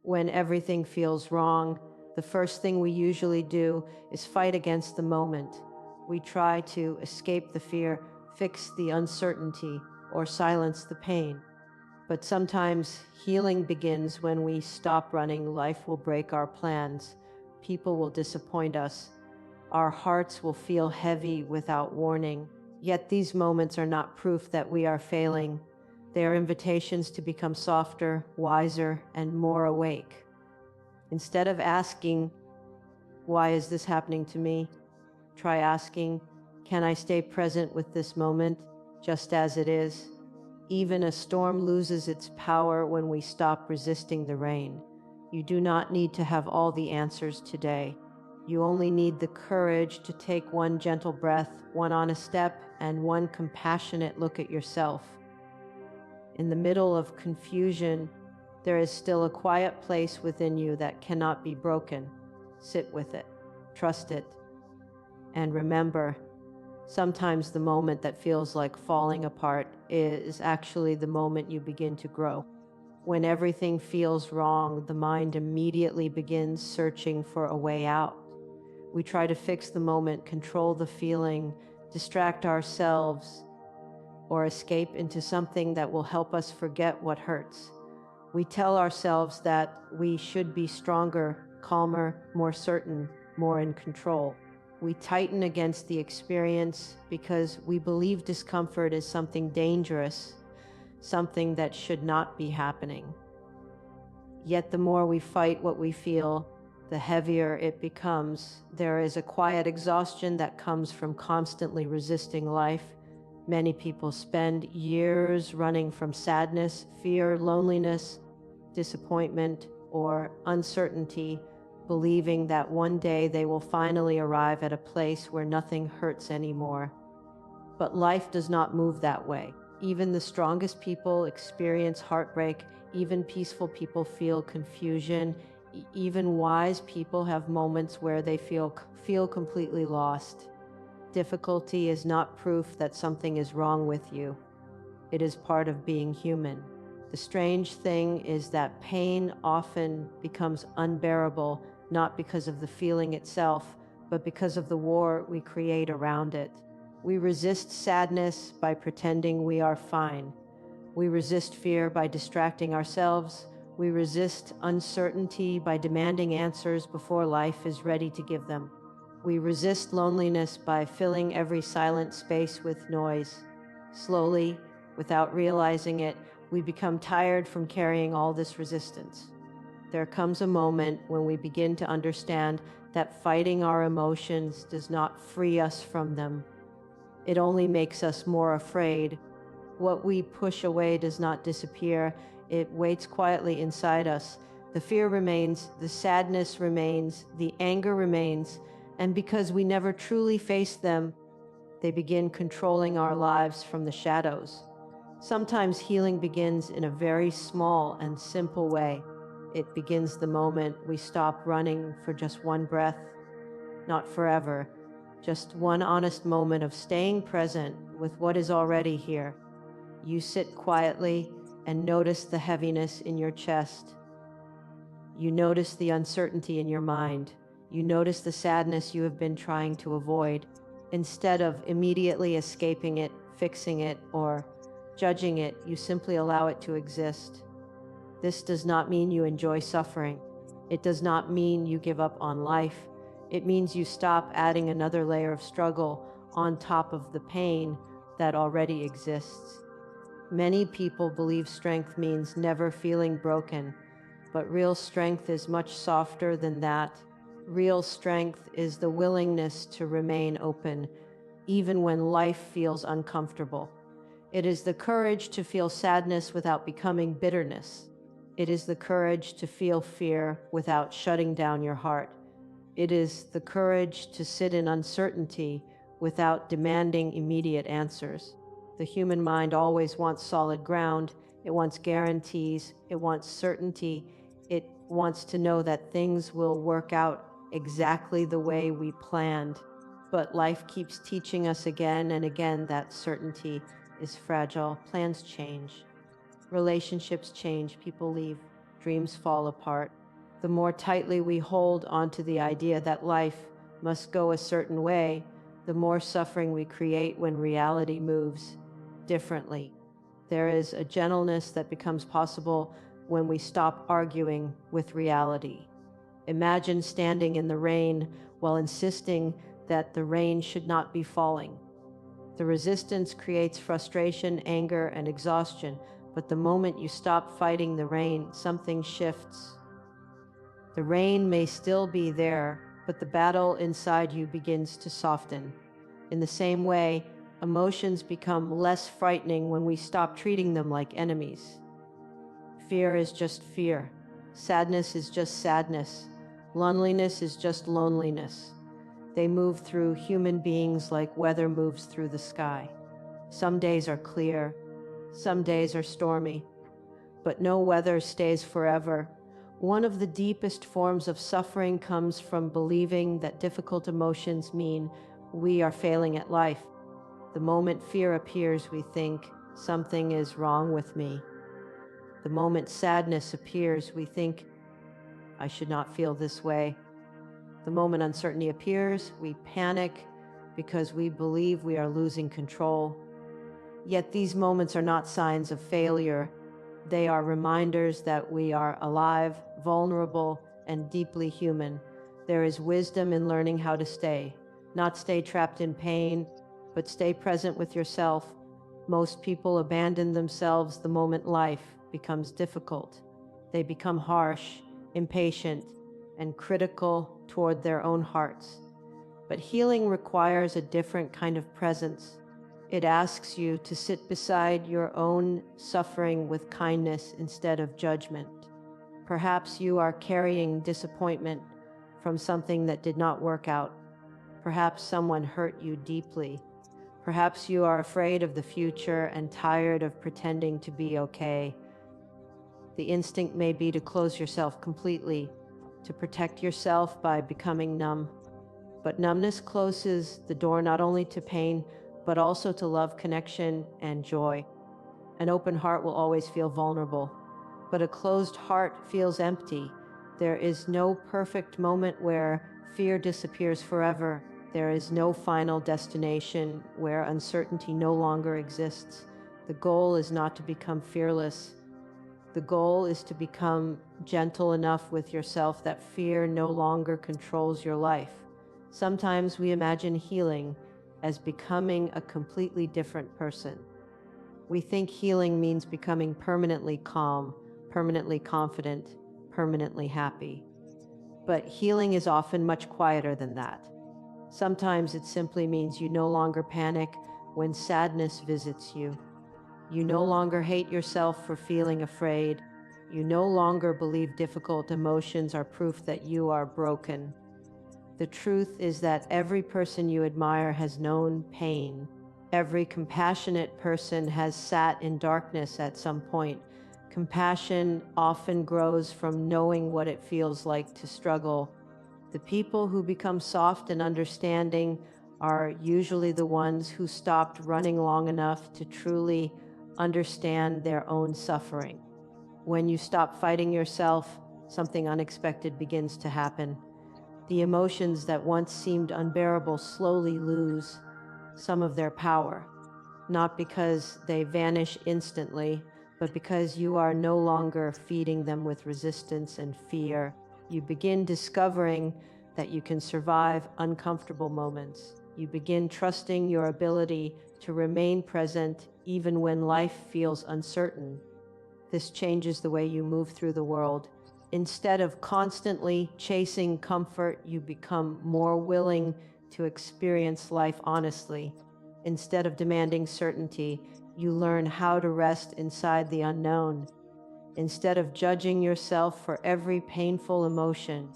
When everything feels wrong, the first thing we usually do is fight against the moment. We try to escape the fear, fix the uncertainty, or silence the pain. But sometimes healing begins when we stop running. Life will break our plans. People will disappoint us. Our hearts will feel heavy without warning. Yet these moments are not proof that we are failing. They are invitations to become softer, wiser, and more awake. Instead of asking, "Why is this happening to me?" try asking, "Can I stay present with this moment, just as it is?" Even a storm loses its power when we stop resisting the rain. You do not need to have all the answers today. You only need the courage to take one gentle breath, one honest step, and one compassionate look at yourself. In the middle of confusion, there is still a quiet place within you that cannot be broken. Sit with it, trust it, and remember, sometimes the moment that feels like falling apart is actually the moment you begin to grow. When everything feels wrong, the mind immediately begins searching for a way out. We try to fix the moment, control the feeling, distract ourselves, or escape into something that will help us forget what hurts. We tell ourselves that we should be stronger, calmer, more certain, more in control. We tighten against the experience because we believe discomfort is something dangerous, something that should not be happening. Yet the more we fight what we feel, the heavier it becomes. There is a quiet exhaustion that comes from constantly resisting life. Many people spend years running from sadness, fear, loneliness, disappointment, or uncertainty, believing that one day they will finally arrive at a place where nothing hurts anymore. But life does not move that way. Even the strongest people experience heartbreak. Even peaceful people feel confusion. Even wise people have moments where they feel completely lost. Difficulty is not proof that something is wrong with you. It is part of being human. The strange thing is that pain often becomes unbearable, not because of the feeling itself, but because of the war we create around it. We resist sadness by pretending we are fine. We resist fear by distracting ourselves. We resist uncertainty by demanding answers before life is ready to give them. We resist loneliness by filling every silent space with noise. Slowly, without realizing it, we become tired from carrying all this resistance. There comes a moment when we begin to understand that fighting our emotions does not free us from them. It only makes us more afraid. What we push away does not disappear. It waits quietly inside us. The fear remains, the sadness remains, the anger remains, and because we never truly face them, they begin controlling our lives from the shadows. Sometimes healing begins in a very small and simple way. It begins the moment we stop running for just one breath, not forever, just one honest moment of staying present with what is already here. You sit quietly and notice the heaviness in your chest. You notice the uncertainty in your mind. You notice the sadness you have been trying to avoid. Instead of immediately escaping it, fixing it, or judging it, you simply allow it to exist. This does not mean you enjoy suffering. It does not mean you give up on life. It means you stop adding another layer of struggle on top of the pain that already exists. Many people believe strength means never feeling broken, but real strength is much softer than that. Real strength is the willingness to remain open, even when life feels uncomfortable. It is the courage to feel sadness without becoming bitterness. It is the courage to feel fear without shutting down your heart. It is the courage to sit in uncertainty without demanding immediate answers. The human mind always wants solid ground. It wants guarantees. It wants certainty. It wants to know that things will work out exactly the way we planned. But life keeps teaching us again and again that certainty is fragile. Plans change. Relationships change. People leave. dreams fall apart. The more tightly we hold onto the idea that life must go a certain way, the more suffering we create when reality moves differently. There is a gentleness that becomes possible when we stop arguing with reality. Imagine standing in the rain while insisting that the rain should not be falling. The resistance creates frustration, anger, and exhaustion, but the moment you stop fighting the rain, something shifts. The rain may still be there, but the battle inside you begins to soften. In the same way, emotions become less frightening when we stop treating them like enemies. Fear is just fear. Sadness is just sadness. Loneliness is just loneliness. They move through human beings like weather moves through the sky. Some days are clear, some days are stormy, but no weather stays forever. One of the deepest forms of suffering comes from believing that difficult emotions mean we are failing at life. The moment fear appears, we think, something is wrong with me. The moment sadness appears, we think, I should not feel this way. The moment uncertainty appears, we panic because we believe we are losing control. Yet these moments are not signs of failure. They are reminders that we are alive, vulnerable, and deeply human. There is wisdom in learning how to not stay trapped in pain, but stay present with yourself. Most people abandon themselves the moment life becomes difficult. They become harsh, impatient, and critical toward their own hearts. But healing requires a different kind of presence. It asks you to sit beside your own suffering with kindness instead of judgment. Perhaps you are carrying disappointment from something that did not work out. Perhaps someone hurt you deeply. Perhaps you are afraid of the future and tired of pretending to be okay. The instinct may be to close yourself completely, to protect yourself by becoming numb. But numbness closes the door not only to pain, but also to love, connection, and joy. An open heart will always feel vulnerable, but a closed heart feels empty. There is no perfect moment where fear disappears forever. There is no final destination where uncertainty no longer exists. The goal is not to become fearless. The goal is to become gentle enough with yourself that fear no longer controls your life. Sometimes we imagine healing as becoming a completely different person. We think healing means becoming permanently calm, permanently confident, permanently happy. But healing is often much quieter than that. Sometimes it simply means you no longer panic when sadness visits you. You no longer hate yourself for feeling afraid. You no longer believe difficult emotions are proof that you are broken. The truth is that every person you admire has known pain. Every compassionate person has sat in darkness at some point. Compassion often grows from knowing what it feels like to struggle. The people who become soft and understanding are usually the ones who stopped running long enough to truly understand their own suffering. When you stop fighting yourself, something unexpected begins to happen. The emotions that once seemed unbearable slowly lose some of their power, not because they vanish instantly, but because you are no longer feeding them with resistance and fear. You begin discovering that you can survive uncomfortable moments. You begin trusting your ability to remain present even when life feels uncertain. This changes the way you move through the world. Instead of constantly chasing comfort, you become more willing to experience life honestly. Instead of demanding certainty, you learn how to rest inside the unknown. Instead of judging yourself for every painful emotion,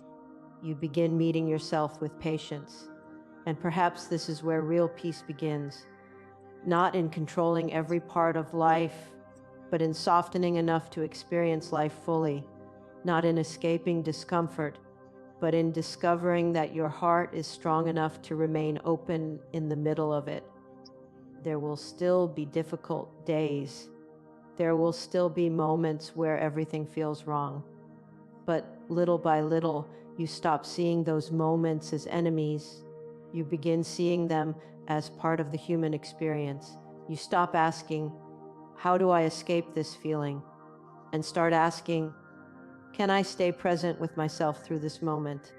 you begin meeting yourself with patience. And perhaps this is where real peace begins. Not in controlling every part of life, but in softening enough to experience life fully. Not in escaping discomfort, but in discovering that your heart is strong enough to remain open in the middle of it. There will still be difficult days. There will still be moments where everything feels wrong. But little by little, you stop seeing those moments as enemies. You begin seeing them as part of the human experience. You stop asking, how do I escape this feeling? And start asking, can I stay present with myself through this moment?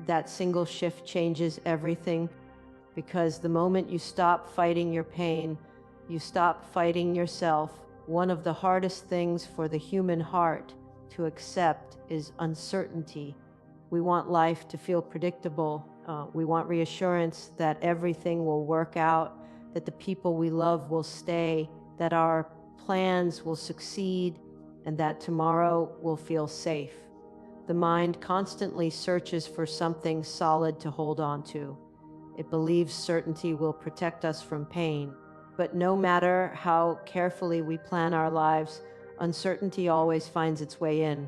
That single shift changes everything, because the moment you stop fighting your pain, you stop fighting yourself. One of the hardest things for the human heart to accept is uncertainty. We want life to feel predictable. We want reassurance that everything will work out, that the people we love will stay, that our plans will succeed, and that tomorrow will feel safe. The mind constantly searches for something solid to hold on to. It believes certainty will protect us from pain. But no matter how carefully we plan our lives, uncertainty always finds its way in.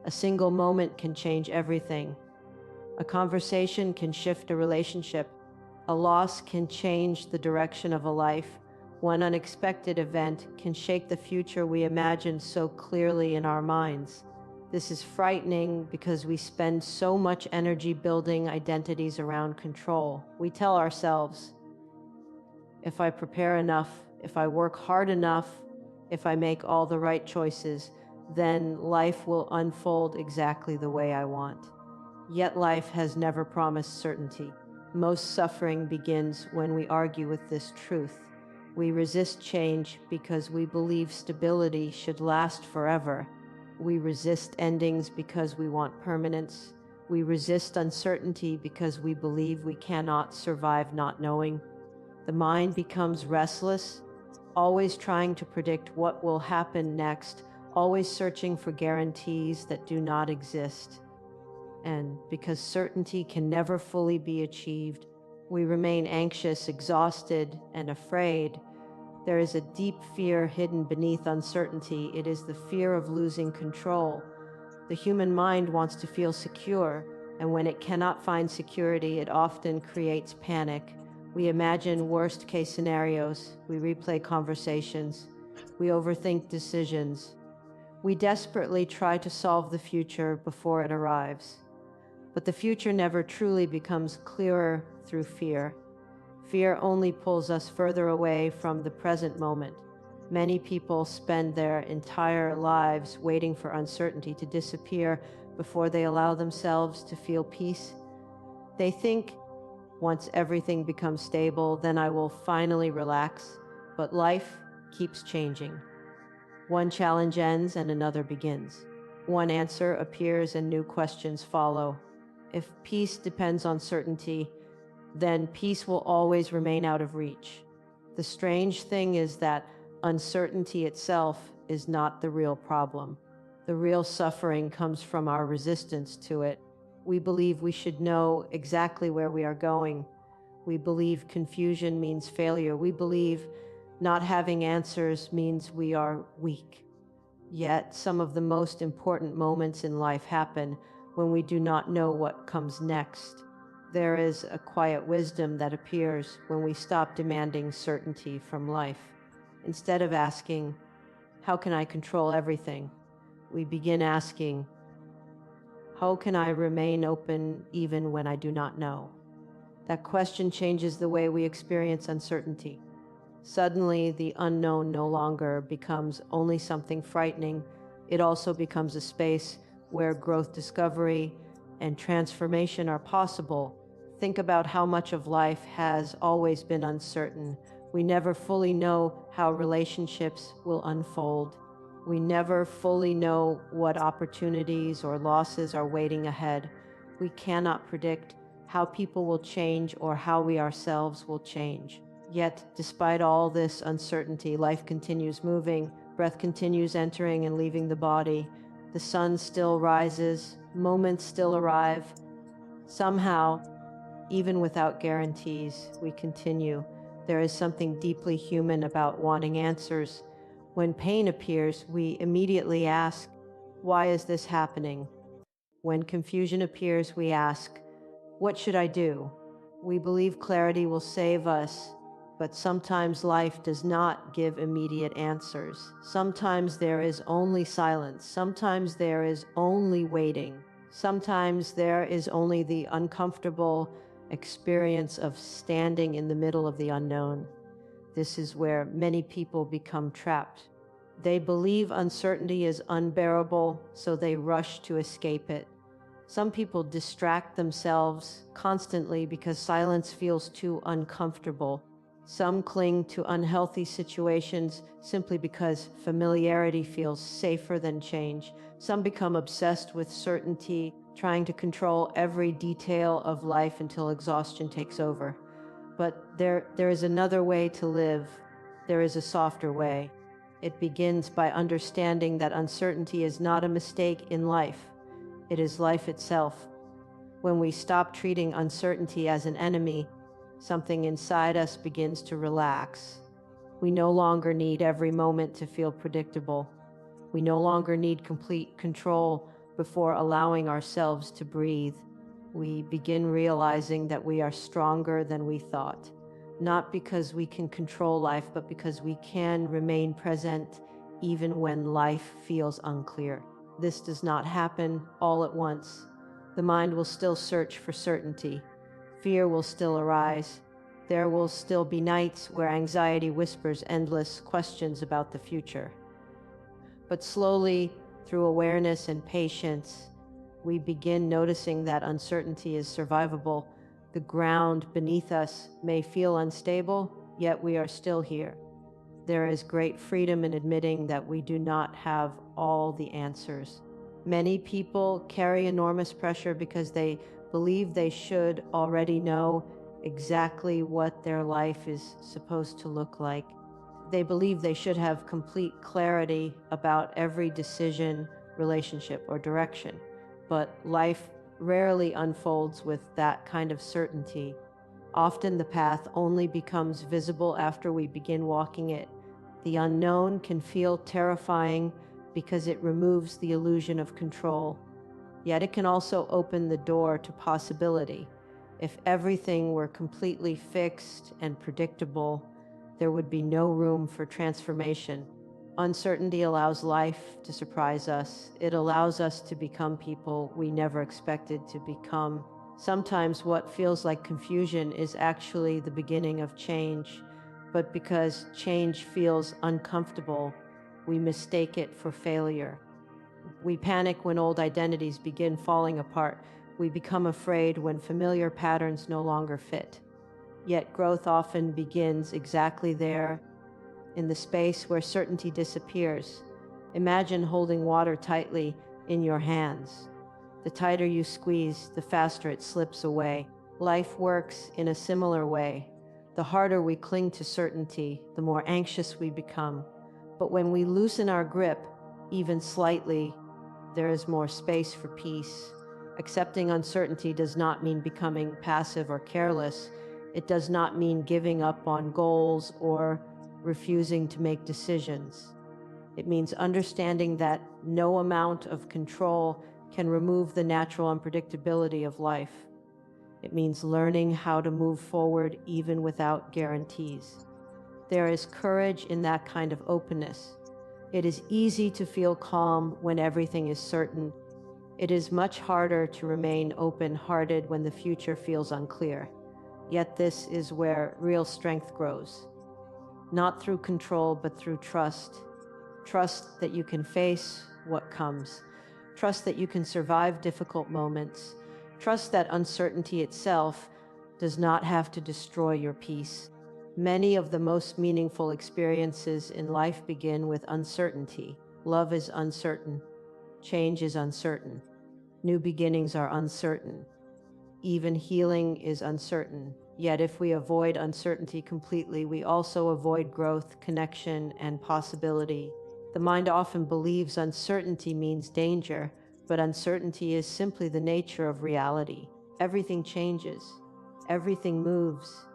A single moment can change everything. A conversation can shift a relationship. A loss can change the direction of a life. One unexpected event can shake the future we imagined so clearly in our minds. This is frightening because we spend so much energy building identities around control. We tell ourselves, if I prepare enough, if I work hard enough, if I make all the right choices, then life will unfold exactly the way I want. Yet life has never promised certainty. Most suffering begins when we argue with this truth. We resist change because we believe stability should last forever. We resist endings because we want permanence. We resist uncertainty because we believe we cannot survive not knowing. The mind becomes restless, always trying to predict what will happen next, always searching for guarantees that do not exist. And because certainty can never fully be achieved, we remain anxious, exhausted, and afraid. There is a deep fear hidden beneath uncertainty. It is the fear of losing control. The human mind wants to feel secure, and when it cannot find security, it often creates panic. We imagine worst-case scenarios. We replay conversations. We overthink decisions. We desperately try to solve the future before it arrives. But the future never truly becomes clearer through fear. Fear only pulls us further away from the present moment. Many people spend their entire lives waiting for uncertainty to disappear before they allow themselves to feel peace. They think, once everything becomes stable, then I will finally relax. But life keeps changing. One challenge ends and another begins. One answer appears and new questions follow. If peace depends on certainty, then peace will always remain out of reach. The strange thing is that uncertainty itself is not the real problem. The real suffering comes from our resistance to it. We believe we should know exactly where we are going. We believe confusion means failure. We believe not having answers means we are weak. Yet some of the most important moments in life happen when we do not know what comes next. There is a quiet wisdom that appears when we stop demanding certainty from life. Instead of asking, how can I control everything? We begin asking, how can I remain open even when I do not know? That question changes the way we experience uncertainty. Suddenly, the unknown no longer becomes only something frightening. It also becomes a space where growth, discovery, and transformation are possible. Think about how much of life has always been uncertain. We never fully know how relationships will unfold. We never fully know what opportunities or losses are waiting ahead. We cannot predict how people will change or how we ourselves will change. Yet, despite all this uncertainty, life continues moving, breath continues entering and leaving the body, the sun still rises, moments still arrive. Somehow, even without guarantees, we continue. There is something deeply human about wanting answers. When pain appears, we immediately ask, why is this happening? When confusion appears, we ask, what should I do? We believe clarity will save us, But sometimes life does not give immediate answers. Sometimes there is only silence. Sometimes there is only waiting. Sometimes there is only the uncomfortable experience of standing in the middle of the unknown. This is where many people become trapped. They believe uncertainty is unbearable, so they rush to escape it. Some people distract themselves constantly because silence feels too uncomfortable. Some cling to unhealthy situations simply because familiarity feels safer than change. Some become obsessed with certainty, trying to control every detail of life until exhaustion takes over. But there is another way to live. There is a softer way. It begins by understanding that uncertainty is not a mistake in life. It is life itself. When we stop treating uncertainty as an enemy, something inside us begins to relax. We no longer need every moment to feel predictable. We no longer need complete control before allowing ourselves to breathe. We begin realizing that we are stronger than we thought, not because we can control life, but because we can remain present even when life feels unclear. This does not happen all at once. The mind will still search for certainty. Fear will still arise. There will still be nights where anxiety whispers endless questions about the future. But slowly, through awareness and patience, we begin noticing that uncertainty is survivable. The ground beneath us may feel unstable, yet we are still here. There is great freedom in admitting that we do not have all the answers. Many people carry enormous pressure because they believe they should already know exactly what their life is supposed to look like. They believe they should have complete clarity about every decision, relationship, or direction. But life rarely unfolds with that kind of certainty. Often the path only becomes visible after we begin walking it. The unknown can feel terrifying because it removes the illusion of control. Yet it can also open the door to possibility. If everything were completely fixed and predictable, there would be no room for transformation. Uncertainty allows life to surprise us. It allows us to become people we never expected to become. Sometimes what feels like confusion is actually the beginning of change, but because change feels uncomfortable, we mistake it for failure. We panic when old identities begin falling apart. We become afraid when familiar patterns no longer fit. Yet growth often begins exactly there, in the space where certainty disappears. Imagine holding water tightly in your hands. The tighter you squeeze, the faster it slips away. Life works in a similar way. The harder we cling to certainty, the more anxious we become. But when we loosen our grip, even slightly, there is more space for peace. Accepting uncertainty does not mean becoming passive or careless. It does not mean giving up on goals or refusing to make decisions. It means understanding that no amount of control can remove the natural unpredictability of life. It means learning how to move forward even without guarantees. There is courage in that kind of openness. It is easy to feel calm when everything is certain. It is much harder to remain open-hearted when the future feels unclear. Yet this is where real strength grows. Not through control, but through trust. Trust that you can face what comes. Trust that you can survive difficult moments. Trust that uncertainty itself does not have to destroy your peace. Many of the most meaningful experiences in life begin with uncertainty. Love is uncertain. Change is uncertain. New beginnings are uncertain. Even healing is uncertain. Yet if we avoid uncertainty completely, we also avoid growth, connection, and possibility. The mind often believes uncertainty means danger, but uncertainty is simply the nature of reality. Everything changes. Everything moves.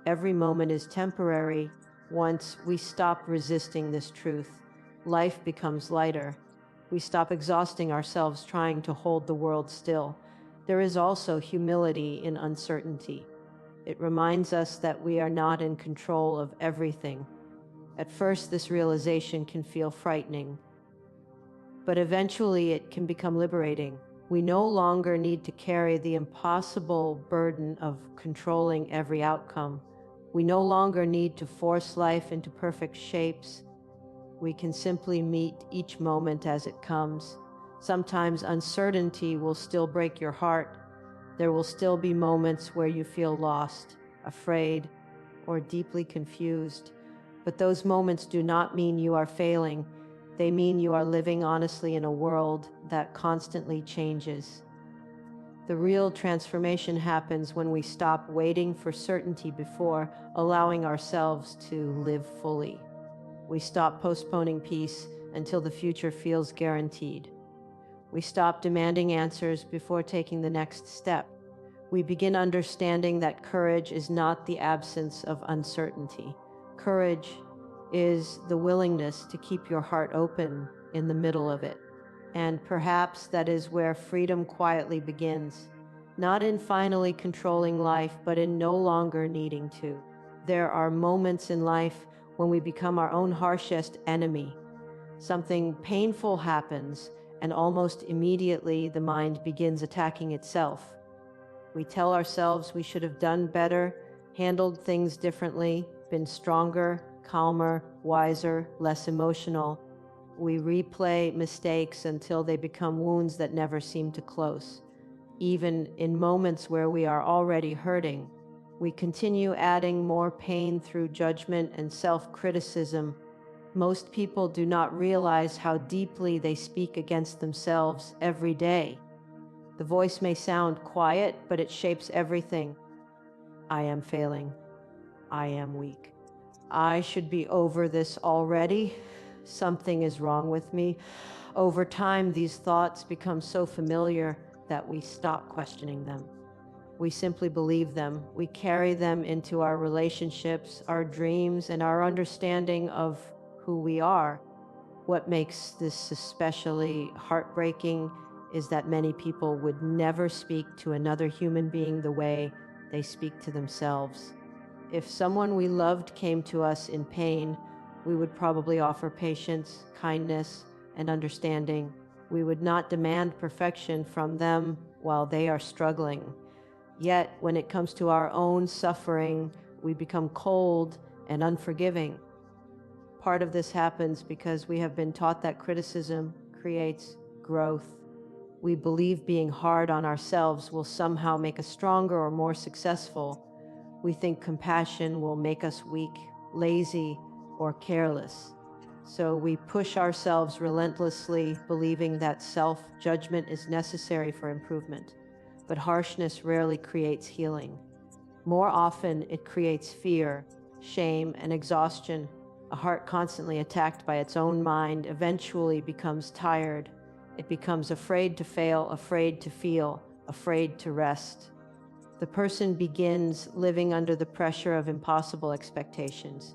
Every moment is temporary. Once we stop resisting this truth, life becomes lighter. We stop exhausting ourselves trying to hold the world still. There is also humility in uncertainty. It reminds us that we are not in control of everything. At first, this realization can feel frightening, but eventually it can become liberating. We no longer need to carry the impossible burden of controlling every outcome. We no longer need to force life into perfect shapes. We can simply meet each moment as it comes. Sometimes uncertainty will still break your heart. There will still be moments where you feel lost, afraid, or deeply confused. But those moments do not mean you are failing. They mean you are living honestly in a world that constantly changes. The real transformation happens when we stop waiting for certainty before allowing ourselves to live fully. We stop postponing peace until the future feels guaranteed. We stop demanding answers before taking the next step. We begin understanding that courage is not the absence of uncertainty. Courage is the willingness to keep your heart open in the middle of it. And perhaps that is where freedom quietly begins, not in finally controlling life, but in no longer needing to. There are moments in life when we become our own harshest enemy. Something painful happens, and almost immediately the mind begins attacking itself. We tell ourselves we should have done better, handled things differently, been stronger, calmer, wiser, less emotional. We replay mistakes until they become wounds that never seem to close. Even in moments where we are already hurting, we continue adding more pain through judgment and self-criticism. Most people do not realize how deeply they speak against themselves every day. The voice may sound quiet, but it shapes everything. I am failing. I am weak. I should be over this already. Something is wrong with me. Over time, these thoughts become so familiar that we stop questioning them. We simply believe them. We carry them into our relationships, our dreams, and our understanding of who we are. What makes this especially heartbreaking is that many people would never speak to another human being the way they speak to themselves. If someone we loved came to us in pain, we would probably offer patience, kindness, and understanding. We would not demand perfection from them while they are struggling. Yet, when it comes to our own suffering, we become cold and unforgiving. Part of this happens because we have been taught that criticism creates growth. We believe being hard on ourselves will somehow make us stronger or more successful. We think compassion will make us weak, lazy, or careless. So we push ourselves relentlessly, believing that self-judgment is necessary for improvement. But harshness rarely creates healing. More often, it creates fear, shame, and exhaustion. A heart constantly attacked by its own mind eventually becomes tired. It becomes afraid to fail, afraid to feel, afraid to rest. The person begins living under the pressure of impossible expectations.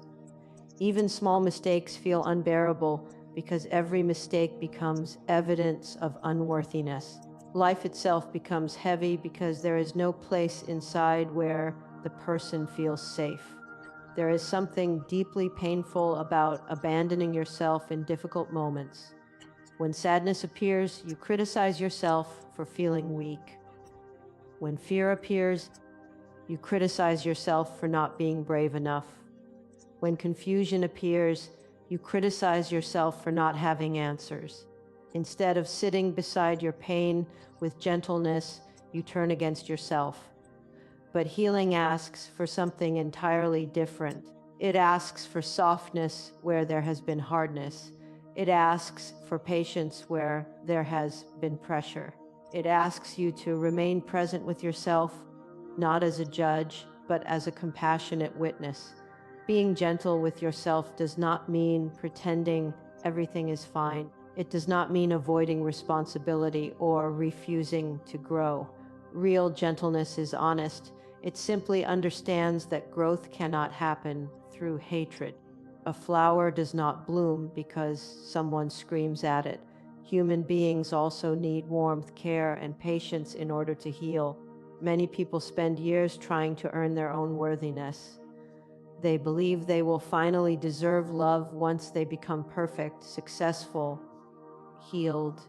Even small mistakes feel unbearable because every mistake becomes evidence of unworthiness. Life itself becomes heavy because there is no place inside where the person feels safe. There is something deeply painful about abandoning yourself in difficult moments. When sadness appears, you criticize yourself for feeling weak. When fear appears, you criticize yourself for not being brave enough. When confusion appears, you criticize yourself for not having answers. Instead of sitting beside your pain with gentleness, you turn against yourself. But healing asks for something entirely different. It asks for softness where there has been hardness. It asks for patience where there has been pressure. It asks you to remain present with yourself, not as a judge, but as a compassionate witness. Being gentle with yourself does not mean pretending everything is fine. It does not mean avoiding responsibility or refusing to grow. Real gentleness is honest. It simply understands that growth cannot happen through hatred. A flower does not bloom because someone screams at it. Human beings also need warmth, care, and patience in order to heal. many people spend years trying to earn their own worthiness. They believe they will finally deserve love once they become perfect, successful, healed,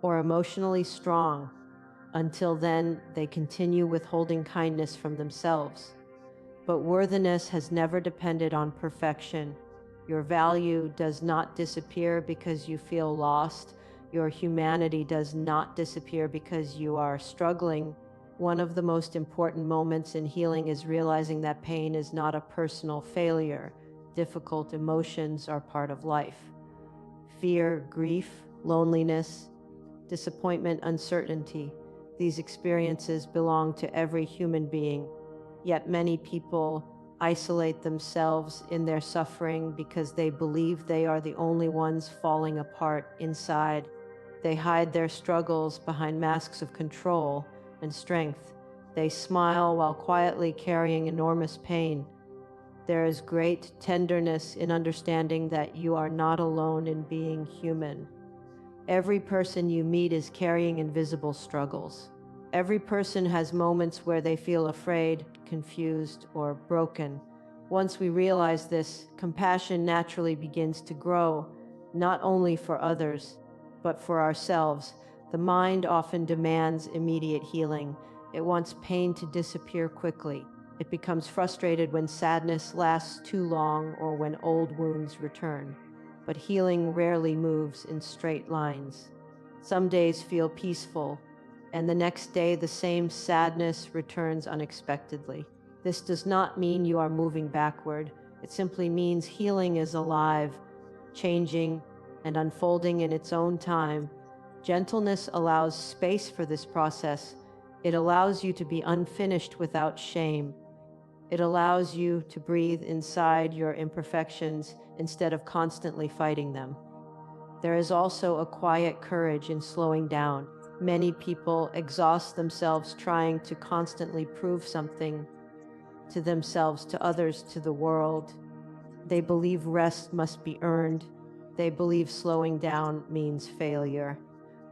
or emotionally strong. Until then, they continue withholding kindness from themselves. But worthiness has never depended on perfection. Your value does not disappear because you feel lost. Your humanity does not disappear because you are struggling. One of the most important moments in healing is realizing that pain is not a personal failure. Difficult emotions are part of life. Fear, grief, loneliness, disappointment, uncertainty. These experiences belong to every human being. Yet many people isolate themselves in their suffering because they believe they are the only ones falling apart inside. They hide their struggles behind masks of control and strength. They smile while quietly carrying enormous pain. There is great tenderness in understanding that you are not alone in being human. Every person you meet is carrying invisible struggles. Every person has moments where they feel afraid, confused, or broken. Once we realize this, compassion naturally begins to grow, not only for others, but for ourselves. The mind often demands immediate healing. It wants pain to disappear quickly. It becomes frustrated when sadness lasts too long or when old wounds return. But healing rarely moves in straight lines. Some days feel peaceful, and the next day the same sadness returns unexpectedly. This does not mean you are moving backward. It simply means healing is alive, changing, and unfolding in its own time. Gentleness allows space for this process. It allows you to be unfinished without shame. It allows you to breathe inside your imperfections instead of constantly fighting them. There is also a quiet courage in slowing down. Many people exhaust themselves trying to constantly prove something to themselves, to others, to the world. They believe rest must be earned. They believe slowing down means failure.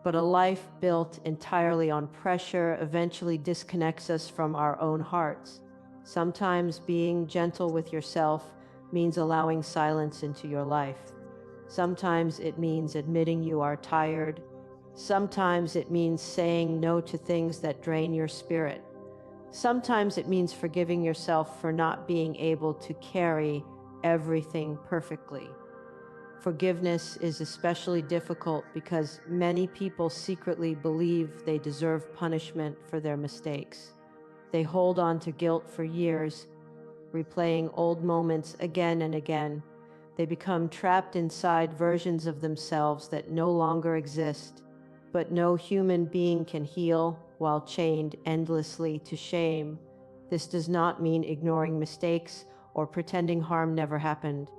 But a life built entirely on pressure eventually disconnects us from our own hearts. Sometimes being gentle with yourself means allowing silence into your life. Sometimes it means admitting you are tired. Sometimes it means saying no to things that drain your spirit. Sometimes it means forgiving yourself for not being able to carry everything perfectly. Forgiveness is especially difficult because many people secretly believe they deserve punishment for their mistakes. They hold on to guilt for years, replaying old moments again and again. They become trapped inside versions of themselves that no longer exist. But no human being can heal while chained endlessly to shame. This does not mean ignoring mistakes or pretending harm never happened.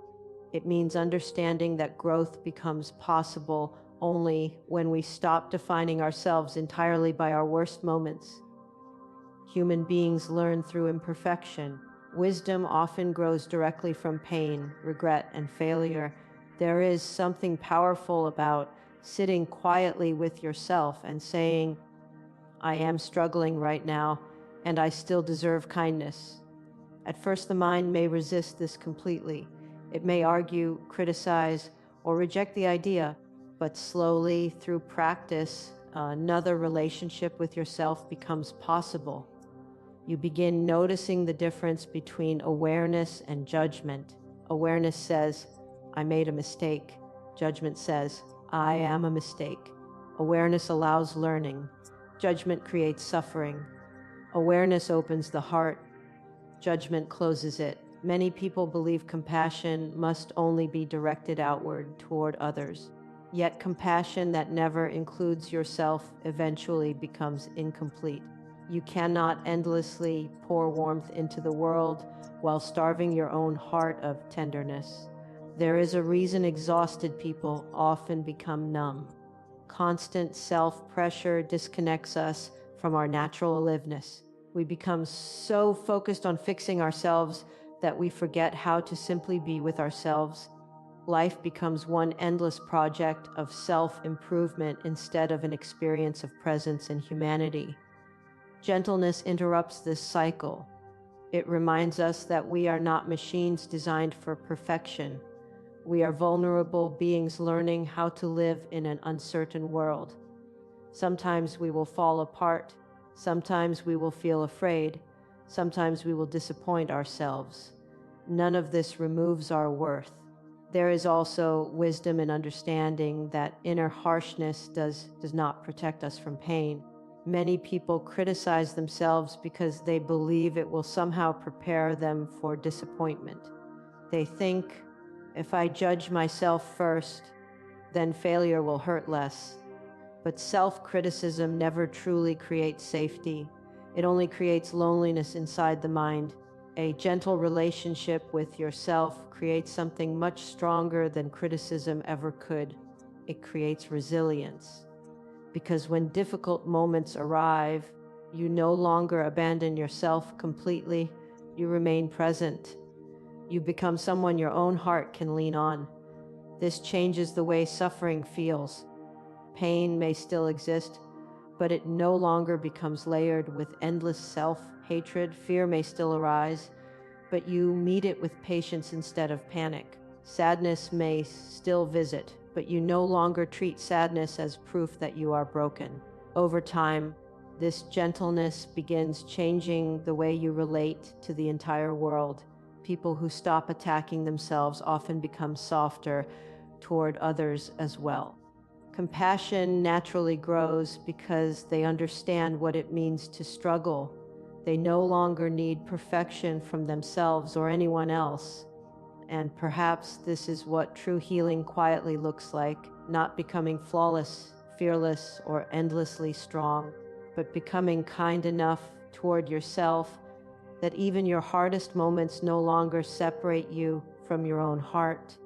It means understanding that growth becomes possible only when we stop defining ourselves entirely by our worst moments. Human beings learn through imperfection. Wisdom often grows directly from pain, regret, and failure. There is something powerful about sitting quietly with yourself and saying, I am struggling right now, and I still deserve kindness. At first, the mind may resist this completely. It may argue, criticize, or reject the idea, but slowly, through practice, another relationship with yourself becomes possible. You begin noticing the difference between awareness and judgment. Awareness says, I made a mistake. Judgment says, I am a mistake. Awareness allows learning. Judgment creates suffering. Awareness opens the heart. Judgment closes it. Many people believe compassion must only be directed outward toward others. Yet compassion that never includes yourself eventually becomes incomplete. You cannot endlessly pour warmth into the world while starving your own heart of tenderness. There is a reason exhausted people often become numb. Constant self-pressure disconnects us from our natural aliveness. We become so focused on fixing ourselves that we forget how to simply be with ourselves. Life becomes one endless project of self-improvement instead of an experience of presence and humanity. Gentleness interrupts this cycle. It reminds us that we are not machines designed for perfection. We are vulnerable beings learning how to live in an uncertain world. Sometimes we will fall apart. Sometimes we will feel afraid. Sometimes we will disappoint ourselves. None of this removes our worth. There is also wisdom in understanding that inner harshness does not protect us from pain. Many people criticize themselves because they believe it will somehow prepare them for disappointment. They think, if I judge myself first, then failure will hurt less. But self-criticism never truly creates safety. It only creates loneliness inside the mind. A gentle relationship with yourself creates something much stronger than criticism ever could. It creates resilience. Because when difficult moments arrive, you no longer abandon yourself completely. You remain present. You become someone your own heart can lean on. This changes the way suffering feels. Pain may still exist, but it no longer becomes layered with endless self-hatred. Fear may still arise, but you meet it with patience instead of panic. Sadness may still visit, but you no longer treat sadness as proof that you are broken. Over time, this gentleness begins changing the way you relate to the entire world. People who stop attacking themselves often become softer toward others as well. Compassion naturally grows because they understand what it means to struggle. They no longer need perfection from themselves or anyone else. And perhaps this is what true healing quietly looks like, not becoming flawless, fearless, or endlessly strong, but becoming kind enough toward yourself that even your hardest moments no longer separate you from your own heart.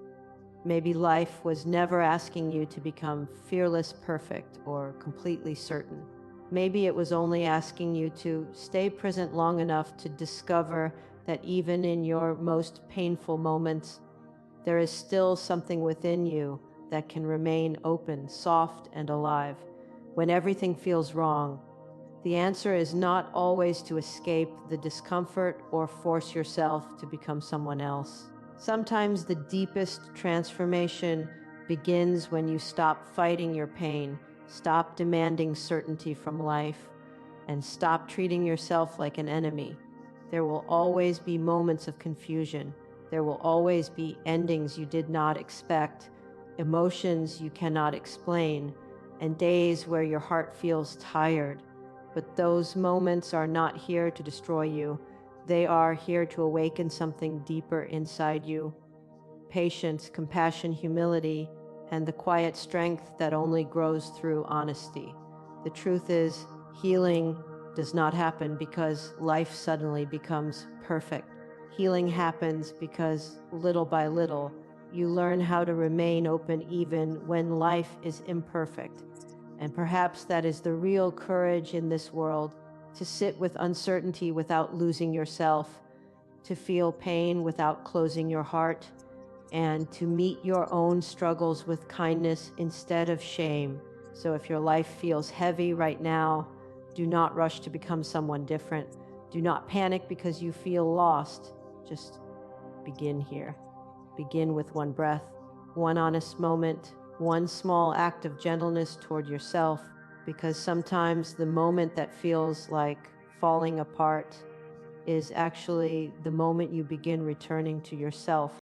Maybe life was never asking you to become fearless, perfect, or completely certain. Maybe it was only asking you to stay present long enough to discover that even in your most painful moments, there is still something within you that can remain open, soft, and alive. When everything feels wrong, the answer is not always to escape the discomfort or force yourself to become someone else. Sometimes the deepest transformation begins when you stop fighting your pain, stop demanding certainty from life, and stop treating yourself like an enemy. There will always be moments of confusion. There will always be endings you did not expect, emotions you cannot explain, and days where your heart feels tired. But those moments are not here to destroy you. They are here to awaken something deeper inside you. Patience, compassion, humility, and the quiet strength that only grows through honesty. The truth is, healing does not happen because life suddenly becomes perfect. Healing happens because little by little, you learn how to remain open even when life is imperfect. And perhaps that is the real courage in this world, to sit with uncertainty without losing yourself, to feel pain without closing your heart, and to meet your own struggles with kindness instead of shame. So if your life feels heavy right now, do not rush to become someone different. Do not panic because you feel lost. Just begin here. Begin with one breath, one honest moment, one small act of gentleness toward yourself, because sometimes the moment that feels like falling apart is actually the moment you begin returning to yourself.